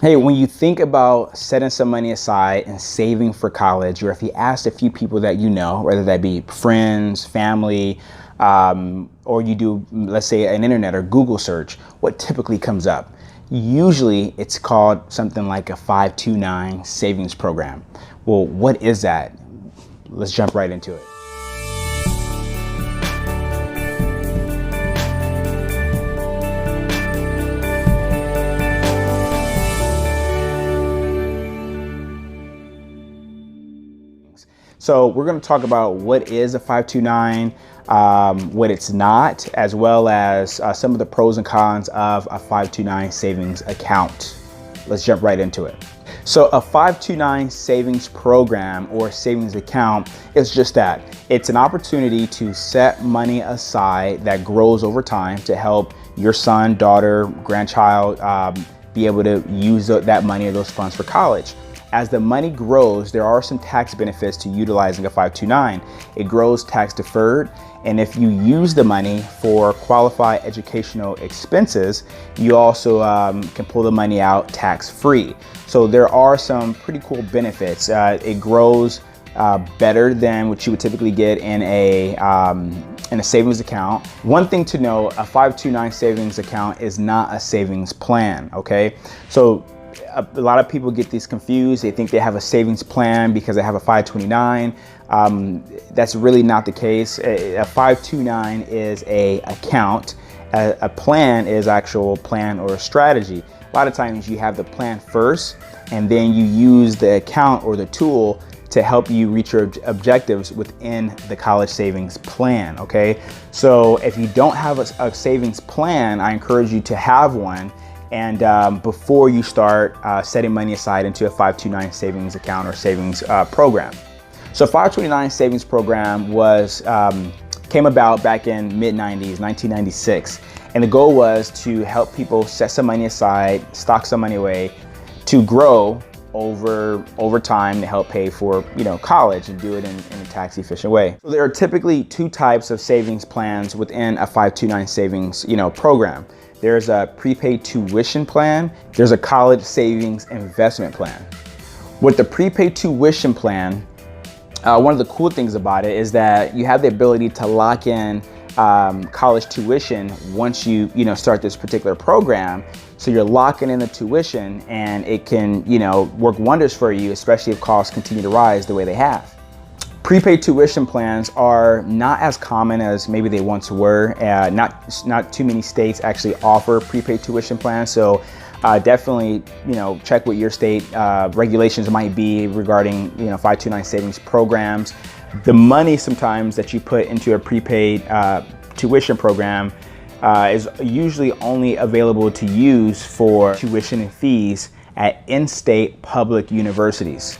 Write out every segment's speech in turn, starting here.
Hey, when you think about setting some money aside and saving for college, or if you asked a few people that you know, whether that be friends, family, or you do, let's say, an internet or Google search, what typically comes up? Usually it's called something like a 529 savings program. Well, what is that? Let's jump right into it. So we're going to talk about what is a 529, what it's not, as well as some of the pros and cons of a 529 savings account. Let's jump right into it. So a 529 savings program or savings account is just that. It's an opportunity to set money aside that grows over time to help your son, daughter, grandchild be able to use that money or those funds for college. As the money grows, there are some tax benefits to utilizing a 529. It grows tax deferred, and if you use the money for qualified educational expenses, you also can pull the money out tax free. So there are some pretty cool benefits. It grows better than what you would typically get in a savings account. One thing to know, a 529 savings account is not a savings plan, okay? So a lot of people get these confused. They think they have a savings plan because they have a 529. That's really not the case. A 529 is a account. A plan is actual plan or a strategy. A lot of times you have the plan first, and then you use the account or the tool to help you reach your objectives within the college savings plan, okay? So if you don't have a savings plan, I encourage you to have one. And before you start setting money aside into a 529 savings account or savings program. So 529 savings program came about back in mid-90s, 1996. And the goal was to help people set some money aside, stock some money away to grow over time to help pay for college and do it in a tax efficient way. So there are typically two types of savings plans within a 529 savings program. There's a prepaid tuition plan. There's a college savings investment plan. With the prepaid tuition plan, one of the cool things about it is that you have the ability to lock in college tuition once you start this particular program. So you're locking in the tuition, and it can work wonders for you, especially if costs continue to rise the way they have. Prepaid tuition plans are not as common as maybe they once were. Not too many states actually offer prepaid tuition plans. So definitely, check what your state regulations might be regarding, 529 savings programs. The money sometimes that you put into a prepaid tuition program is usually only available to use for tuition and fees at in-state public universities.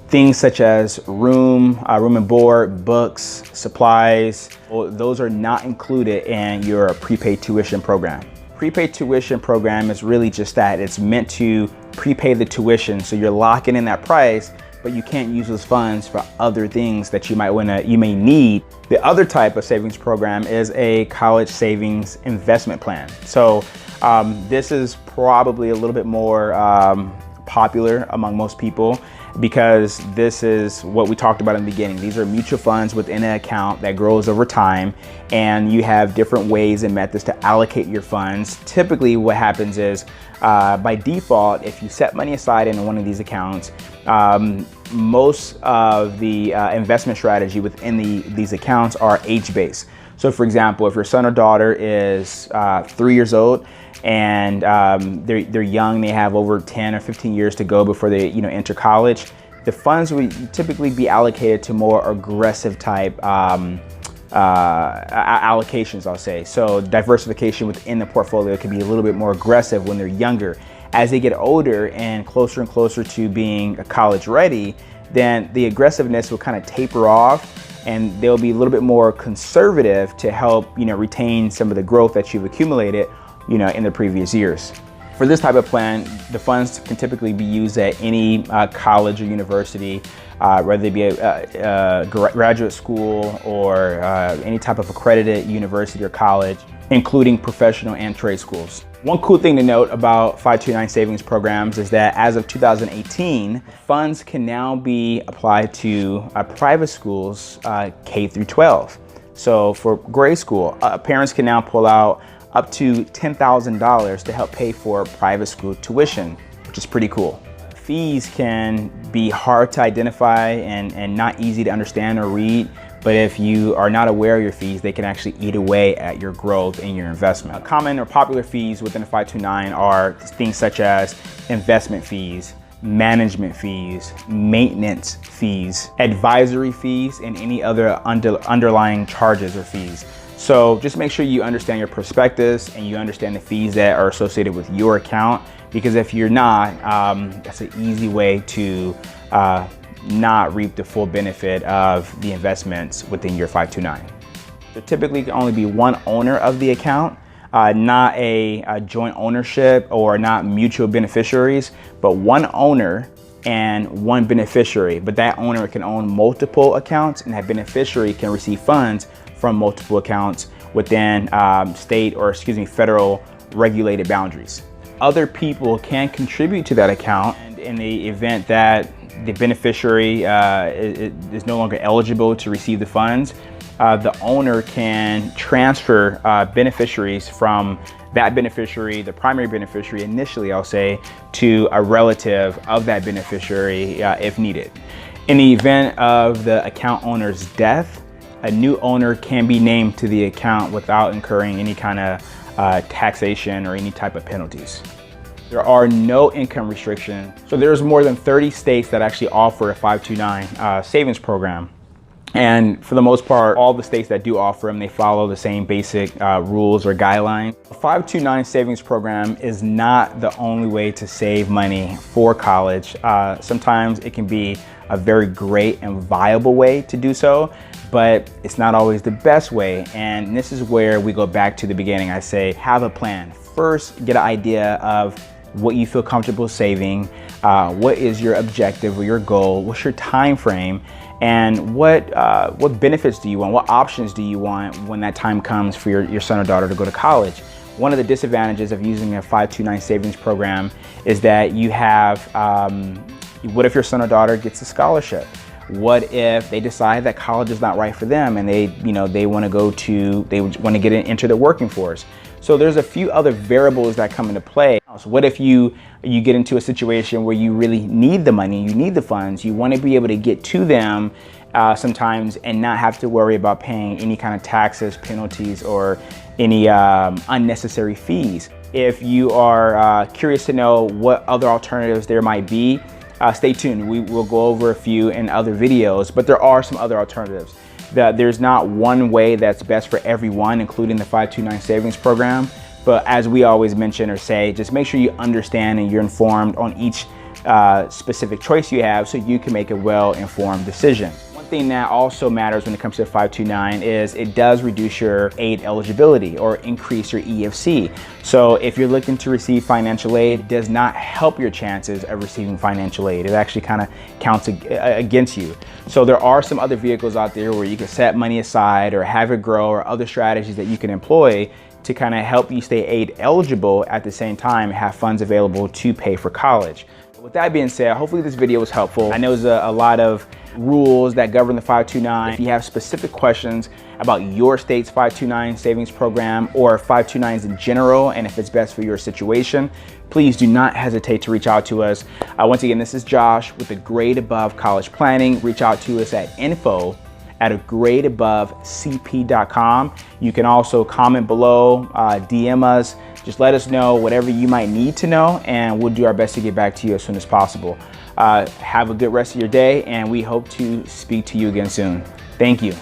Things such as room and board, books, supplies, those are not included in your prepaid tuition program. Prepaid tuition program is really just that. It's meant to prepay the tuition, so you're locking in that price, but you can't use those funds for other things that you may need. The other type of savings program is a college savings investment plan. So this is probably a little bit more popular among most people, because this is what we talked about in the beginning. These are mutual funds within an account that grows over time, and you have different ways and methods to allocate your funds. Typically what happens is by default, if you set money aside in one of these accounts, most of the investment strategy within these accounts are age-based. So for example, if your son or daughter is 3 years old and they're young, they have over 10 or 15 years to go before they enter college, the funds would typically be allocated to more aggressive type allocations, I'll say. So diversification within the portfolio can be a little bit more aggressive when they're younger. As they get older and closer to being college ready, then the aggressiveness will kind of taper off, and they'll be a little bit more conservative to help retain some of the growth that you've accumulated in the previous years. For this type of plan, the funds can typically be used at any college or university, whether it be a graduate school or any type of accredited university or college. including professional and trade schools. One cool thing to note about 529 savings programs is that as of 2018, funds can now be applied to private schools K through 12. So for grade school, parents can now pull out up to $10,000 to help pay for private school tuition, which is pretty cool. Fees can be hard to identify and not easy to understand or read, but if you are not aware of your fees, they can actually eat away at your growth and your investment. Common or popular fees within the 529 are things such as investment fees, management fees, maintenance fees, advisory fees, and any other underlying charges or fees. So just make sure you understand your prospectus and you understand the fees that are associated with your account, because if you're not, that's an easy way to not reap the full benefit of the investments within your 529. There typically can only be one owner of the account, not a joint ownership or not mutual beneficiaries, but one owner and one beneficiary. But that owner can own multiple accounts and that beneficiary can receive funds from multiple accounts within federal regulated boundaries. Other people can contribute to that account, and in the event that the beneficiary is no longer eligible to receive the funds, the owner can transfer beneficiaries from that beneficiary, the primary beneficiary initially, I'll say, to a relative of that beneficiary if needed. In the event of the account owner's death, a new owner can be named to the account without incurring any kind of taxation or any type of penalties. There are no income restrictions. So there's more than 30 states that actually offer a 529 savings program. And for the most part, all the states that do offer them, they follow the same basic rules or guidelines. A 529 savings program is not the only way to save money for college. Sometimes it can be a very great and viable way to do so, but it's not always the best way. And this is where we go back to the beginning. I say, have a plan. First, get an idea of what you feel comfortable saving, what is your objective or your goal, what's your time frame, and what benefits do you want, what options do you want when that time comes for your son or daughter to go to college. One of the disadvantages of using a 529 savings program is that you have, what if your son or daughter gets a scholarship? What if they decide that college is not right for them and they want to get into the working force? So there's a few other variables that come into play. So what if you get into a situation where you really need the money, you need the funds, you want to be able to get to them sometimes and not have to worry about paying any kind of taxes, penalties, or any unnecessary fees. If you are curious to know what other alternatives there might be, stay tuned. We will go over a few in other videos, but there are some other alternatives. There's not one way that's best for everyone, including the 529 savings program. But as we always mention or say, just make sure you understand and you're informed on each specific choice you have so you can make a well-informed decision. One thing that also matters when it comes to the 529 is it does reduce your aid eligibility or increase your EFC. So if you're looking to receive financial aid, it does not help your chances of receiving financial aid. It actually kind of counts against you. So there are some other vehicles out there where you can set money aside or have it grow, or other strategies that you can employ to kind of help you stay aid eligible at the same time, have funds available to pay for college. With that being said, hopefully this video was helpful. I know there's a lot of rules that govern the 529. If you have specific questions about your state's 529 savings program or 529s in general, and if it's best for your situation, please do not hesitate to reach out to us. Once again, this is Josh with the Grade Above College Planning. Reach out to us at info@gradeabovecp.com. You can also comment below, DM us. Just let us know whatever you might need to know, and we'll do our best to get back to you as soon as possible. Have a good rest of your day, and we hope to speak to you again soon. Thank you.